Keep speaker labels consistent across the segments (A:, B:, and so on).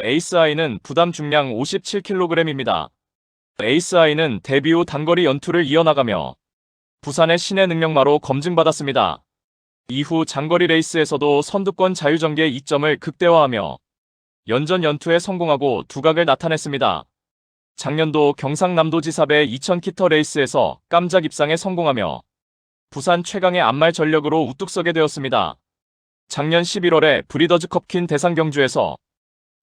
A: 에이스아이는 부담 중량 57kg입니다. 에이스아이는 데뷔 후 단거리 연투를 이어나가며 부산의 신의 능력마로 검증받았습니다. 이후 장거리 레이스에서도 선두권 자유전개 이점을 극대화하며 연전 연투에 성공하고 두각을 나타냈습니다. 작년도 경상남도지사배 2000m 레이스에서 깜짝 입상에 성공하며 부산 최강의 안말 전력으로 우뚝 서게 되었습니다. 작년 11월에 브리더즈컵 대상 경주에서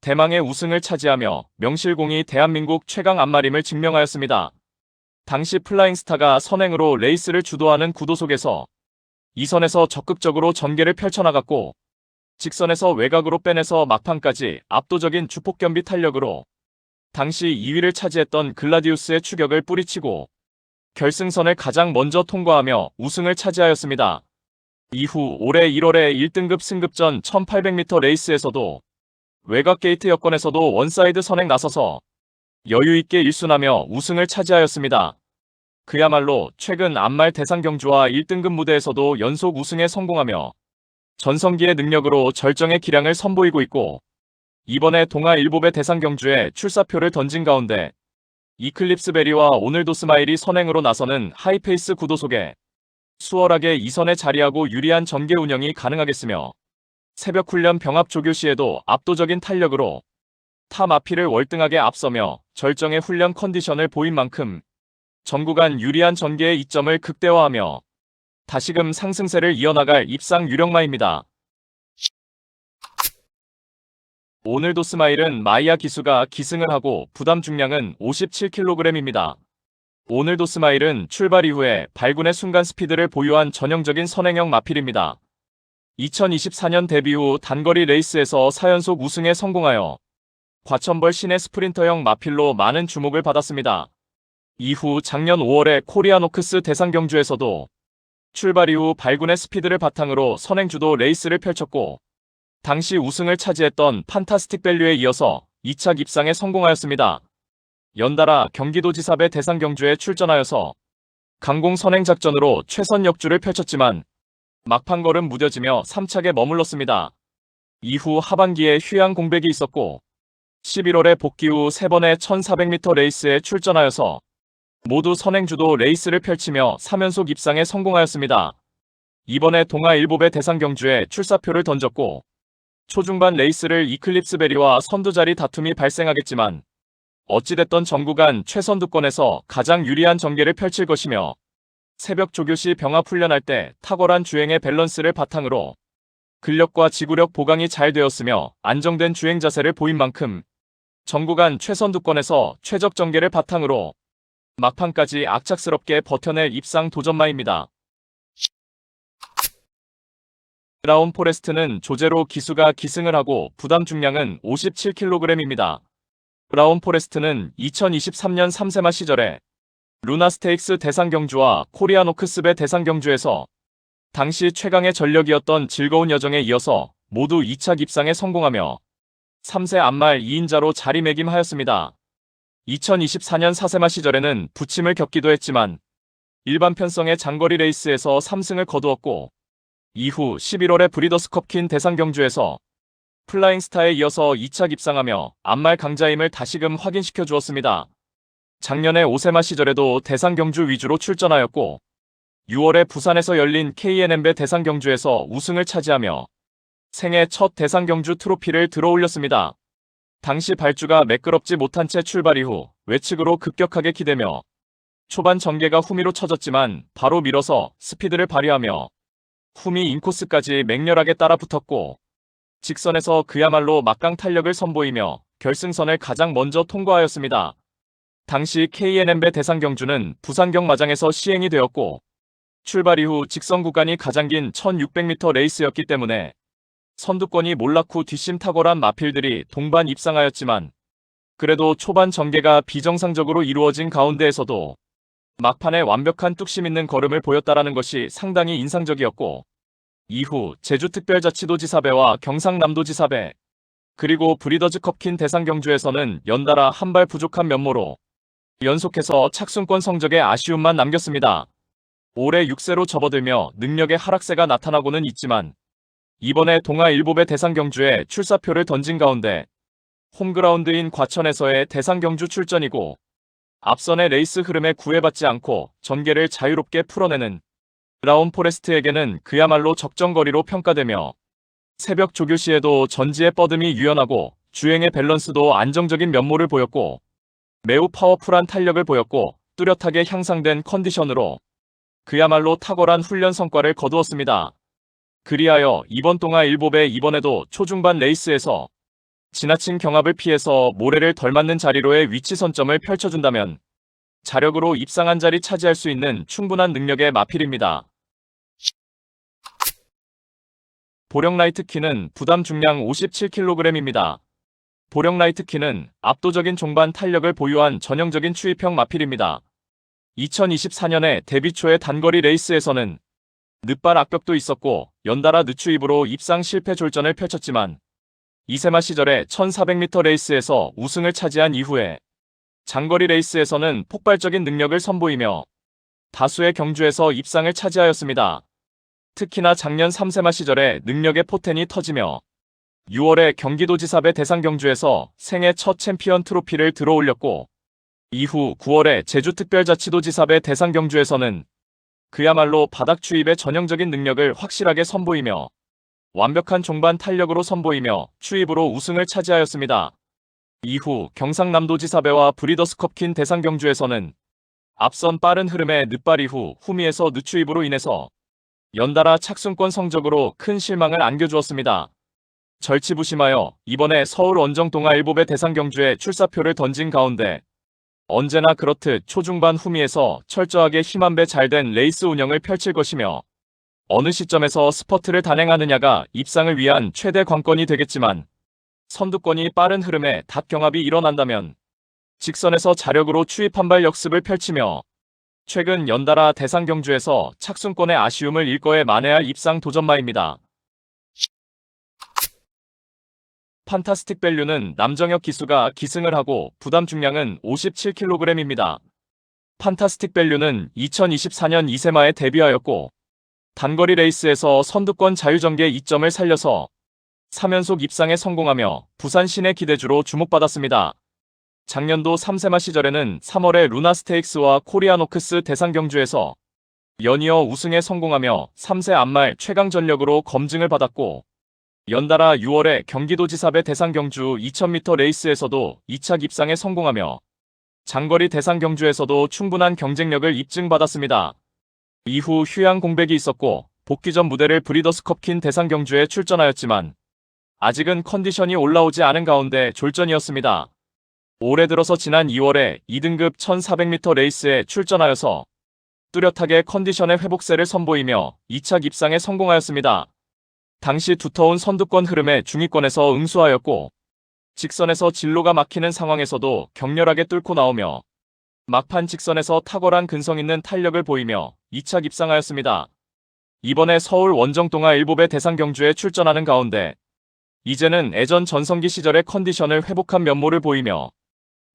A: 대망의 우승을 차지하며 명실공히 대한민국 최강 안말임을 증명하였습니다. 당시 플라잉스타가 선행으로 레이스를 주도하는 구도 속에서 2선에서 적극적으로 전개를 펼쳐나갔고 직선에서 외곽으로 빼내서 막판까지 압도적인 주폭견비 탄력으로 당시 2위를 차지했던 글라디우스의 추격을 뿌리치고 결승선을 가장 먼저 통과하며 우승을 차지하였습니다. 이후 올해 1월에 1등급 승급전 1800m 레이스에서도 외곽 게이트 여건에서도 원사이드 선행 나서서 여유있게 1순하며 우승을 차지하였습니다. 그야말로 최근 안말 대상 경주와 1등급 무대에서도 연속 우승에 성공하며 전성기의 능력으로 절정의 기량을 선보이고 있고 이번에 동아일보배 대상 경주에 출사표를 던진 가운데 이클립스 베리와 오늘도 스마일이 선행으로 나서는 하이페이스 구도 속에 수월하게 2선에 자리하고 유리한 전개 운영이 가능하겠으며 새벽 훈련 병합 조교 시에도 압도적인 탄력으로 타 마피를 월등하게 앞서며 절정의 훈련 컨디션을 보인 만큼 전구간 유리한 전개의 이점을 극대화하며 다시금 상승세를 이어나갈 입상 유력마입니다. 오늘도 스마일은 마이야 기수가 기승을 하고 부담 중량은 57kg입니다. 오늘도 스마일은 출발 이후에 발군의 순간 스피드를 보유한 전형적인 선행형 마필입니다. 2024년 데뷔 후 단거리 레이스에서 4연속 우승에 성공하여 과천벌 시내 스프린터형 마필로 많은 주목을 받았습니다. 이후 작년 5월에 코리아노크스 대상 경주에서도 출발 이후 발군의 스피드를 바탕으로 선행주도 레이스를 펼쳤고 당시 우승을 차지했던 판타스틱 밸류에 이어서 2차 입상에 성공하였습니다. 연달아 경기도지사배 대상 경주에 출전하여서 강공 선행 작전으로 최선 역주를 펼쳤지만 막판 걸음 무뎌지며 3착에 머물렀습니다. 이후 하반기에 휴양 공백이 있었고 11월에 복귀 후 3번의 1400m 레이스에 출전하여서 모두 선행주도 레이스를 펼치며 3연속 입상에 성공하였습니다. 이번에 동아일보배 대상 경주에 출사표를 던졌고 초중반 레이스를 이클립스 베리와 선두자리 다툼이 발생하겠지만 어찌됐던 전구간 최선두권에서 가장 유리한 전개를 펼칠 것이며 새벽 조교시 병합 훈련할 때 탁월한 주행의 밸런스를 바탕으로 근력과 지구력 보강이 잘 되었으며 안정된 주행 자세를 보인 만큼 전구간 최선두권에서 최적 전개를 바탕으로 막판까지 악착스럽게 버텨낼 입상 도전마입니다. 브라운 포레스트는 조제로 기수가 기승을 하고 부담 중량은 57kg입니다. 브라운 포레스트는 2023년 3세마 시절에 루나 스테이크스 대상 경주와 코리아노크스배 대상 경주에서 당시 최강의 전력이었던 즐거운 여정에 이어서 모두 2차 입상에 성공하며 3세 안말 2인자로 자리매김하였습니다. 2024년 4세마 시절에는 부침을 겪기도 했지만 일반 편성의 장거리 레이스에서 3승을 거두었고 이후 11월에 브리더스컵 대상 경주에서 플라잉스타에 이어서 2차 입상하며 안말 강자임을 다시금 확인시켜 주었습니다. 작년에 5세마 시절에도 대상 경주 위주로 출전하였고 6월에 부산에서 열린 KNM배 대상 경주에서 우승을 차지하며 생애 첫 대상 경주 트로피를 들어올렸습니다. 당시 발주가 매끄럽지 못한 채 출발 이후 외측으로 급격하게 기대며 초반 전개가 후미로 쳐졌지만 바로 밀어서 스피드를 발휘하며 후미 인코스까지 맹렬하게 따라붙었고 직선에서 그야말로 막강 탄력을 선보이며 결승선을 가장 먼저 통과하였습니다. 당시 KNM배 대상 경주는 부산경 마장에서 시행이 되었고 출발 이후 직선 구간이 가장 긴 1600m 레이스였기 때문에 선두권이 몰락 후 뒷심 탁월한 마필들이 동반 입상하였지만 그래도 초반 전개가 비정상적으로 이루어진 가운데에서도 막판에 완벽한 뚝심 있는 걸음을 보였다라는 것이 상당히 인상적이었고 이후 제주특별자치도지사배와 경상남도지사배 그리고 브리더즈컵 대상 경주에서는 연달아 한 발 부족한 면모로 연속해서 착순권 성적에 아쉬움만 남겼습니다. 올해 6세로 접어들며 능력의 하락세가 나타나고는 있지만 이번에 동아일보배 대상 경주에 출사표를 던진 가운데 홈그라운드인 과천에서의 대상 경주 출전이고 앞선의 레이스 흐름에 구애받지 않고 전개를 자유롭게 풀어내는 브라운 포레스트에게는 그야말로 적정거리로 평가되며 새벽 조교 시에도 전지의 뻗음이 유연하고 주행의 밸런스도 안정적인 면모를 보였고 매우 파워풀한 탄력을 보였고 뚜렷하게 향상된 컨디션으로 그야말로 탁월한 훈련 성과를 거두었습니다. 그리하여 이번 동아 일곱에 이번에도 초중반 레이스에서 지나친 경합을 피해서 모래를 덜 맞는 자리로의 위치 선점을 펼쳐준다면 자력으로 입상한 자리 차지할 수 있는 충분한 능력의 마필입니다. 보령 라이트키는 부담 중량 57kg입니다. 보령 라이트키는 압도적인 종반 탄력을 보유한 전형적인 추입형 마필입니다. 2024년에 데뷔 초의 단거리 레이스에서는 늦발 악벽도 있었고 연달아 늦추입으로 입상 실패 졸전을 펼쳤지만 이세마 시절에 1400m 레이스에서 우승을 차지한 이후에 장거리 레이스에서는 폭발적인 능력을 선보이며 다수의 경주에서 입상을 차지하였습니다. 특히나 작년 3세마 시절에 능력의 포텐이 터지며 6월에 경기도지사배 대상 경주에서 생애 첫 챔피언 트로피를 들어올렸고 이후 9월에 제주특별자치도지사배 대상 경주에서는 그야말로 바닥 추입의 전형적인 능력을 확실하게 선보이며 완벽한 종반 탄력으로 선보이며 추입으로 우승을 차지하였습니다. 이후 경상남도지사배와 브리더스컵 킨 대상 경주에서는 앞선 빠른 흐름의 늦발 이후 후미에서 늦추입으로 인해서 연달아 착순권 성적으로 큰 실망을 안겨주었습니다. 절치부심하여 이번에 서울 원정 동아 일곱의 대상 경주에 출사표를 던진 가운데 언제나 그렇듯 초중반 후미에서 철저하게 힘 한 배 잘된 레이스 운영을 펼칠 것이며 어느 시점에서 스퍼트를 단행하느냐가 입상을 위한 최대 관건이 되겠지만 선두권이 빠른 흐름에 닷 경합이 일어난다면 직선에서 자력으로 추입 한 발 역습을 펼치며 최근 연달아 대상 경주에서 착순권의 아쉬움을 일거에 만회할 입상 도전마입니다. 판타스틱 밸류는 남정혁 기수가 기승을 하고 부담 중량은 57kg입니다. 판타스틱 밸류는 2024년 이세마에 데뷔하였고 단거리 레이스에서 선두권 자유전개 2점을 살려서 3연속 입상에 성공하며 부산 시내 기대주로 주목받았습니다. 작년도 3세마 시절에는 3월에 루나 스테이크스와 코리아노크스 대상 경주에서 연이어 우승에 성공하며 3세 앞말 최강 전력으로 검증을 받았고 연달아 6월에 경기도지사배 대상 경주 2000m 레이스에서도 2차 입상에 성공하며 장거리 대상 경주에서도 충분한 경쟁력을 입증받았습니다. 이후 휴양 공백이 있었고 복귀 전 무대를 브리더스컵 킨 대상 경주에 출전하였지만 아직은 컨디션이 올라오지 않은 가운데 졸전이었습니다. 올해 들어서 지난 2월에 2등급 1400m 레이스에 출전하여서 뚜렷하게 컨디션의 회복세를 선보이며 2차 입상에 성공하였습니다. 당시 두터운 선두권 흐름에 중위권에서 응수하였고 직선에서 진로가 막히는 상황에서도 격렬하게 뚫고 나오며 막판 직선에서 탁월한 근성 있는 탄력을 보이며 2차 입상하였습니다. 이번에 서울 원정 동아 일곱의 대상 경주에 출전하는 가운데 이제는 예전 전성기 시절의 컨디션을 회복한 면모를 보이며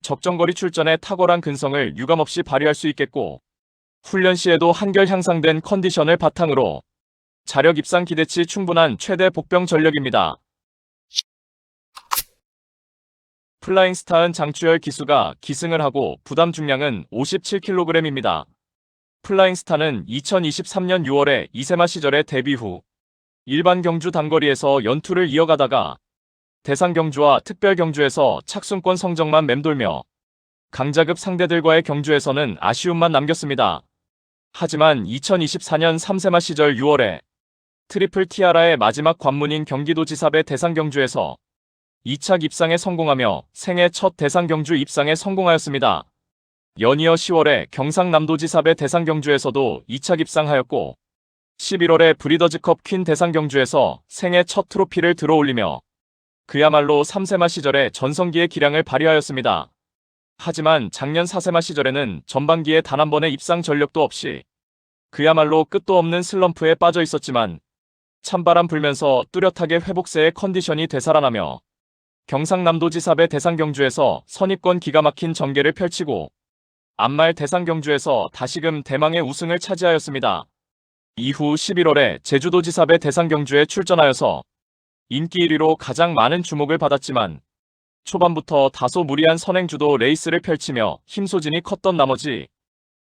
A: 적정거리 출전에 탁월한 근성을 유감없이 발휘할 수 있겠고 훈련 시에도 한결 향상된 컨디션을 바탕으로 자력 입상 기대치 충분한 최대 복병 전력입니다. 플라잉스타은 장추열 기수가 기승을 하고 부담 중량은 57kg입니다. 플라잉스타는 2023년 6월에 이세마 시절에 데뷔 후 일반 경주 단거리에서 연투를 이어가다가 대상 경주와 특별 경주에서 착순권 성적만 맴돌며 강자급 상대들과의 경주에서는 아쉬움만 남겼습니다. 하지만 2024년 3세마 시절 6월에 트리플 티아라의 마지막 관문인 경기도지사배 대상 경주에서 2차 입상에 성공하며 생애 첫 대상 경주 입상에 성공하였습니다. 연이어 10월에 경상남도지사배 대상 경주에서도 2차 입상하였고 11월에 브리더즈컵 퀸 대상 경주에서 생애 첫 트로피를 들어올리며 그야말로 3세마 시절에 전성기의 기량을 발휘하였습니다. 하지만 작년 4세마 시절에는 전반기에 단 한 번의 입상 전력도 없이 그야말로 끝도 없는 슬럼프에 빠져 있었지만 찬바람 불면서 뚜렷하게 회복세의 컨디션이 되살아나며 경상남도지사배 대상 경주에서 선입권 기가 막힌 전개를 펼치고 앞말 대상 경주에서 다시금 대망의 우승을 차지하였습니다. 이후 11월에 제주도지사배 대상 경주에 출전하여서 인기 1위로 가장 많은 주목을 받았지만 초반부터 다소 무리한 선행주도 레이스를 펼치며 힘소진이 컸던 나머지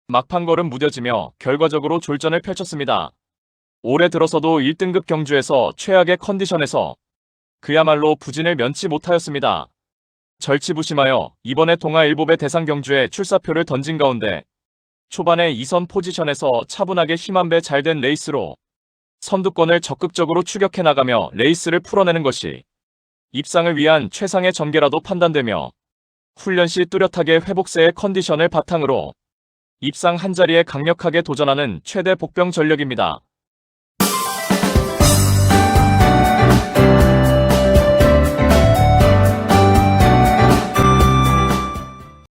A: 막판 걸음 무뎌지며 결과적으로 졸전을 펼쳤습니다. 올해 들어서도 1등급 경주에서 최악의 컨디션에서 그야말로 부진을 면치 못하였습니다. 절치부심하여 이번에 동아일보배 대상 경주에 출사표를 던진 가운데 초반에 2선 포지션에서 차분하게 힘 한 배 잘된 레이스로 선두권을 적극적으로 추격해 나가며 레이스를 풀어내는 것이 입상을 위한 최상의 전개라도 판단되며 훈련 시 뚜렷하게 회복세의 컨디션을 바탕으로 입상 한자리에 강력하게 도전하는 최대 복병 전력입니다.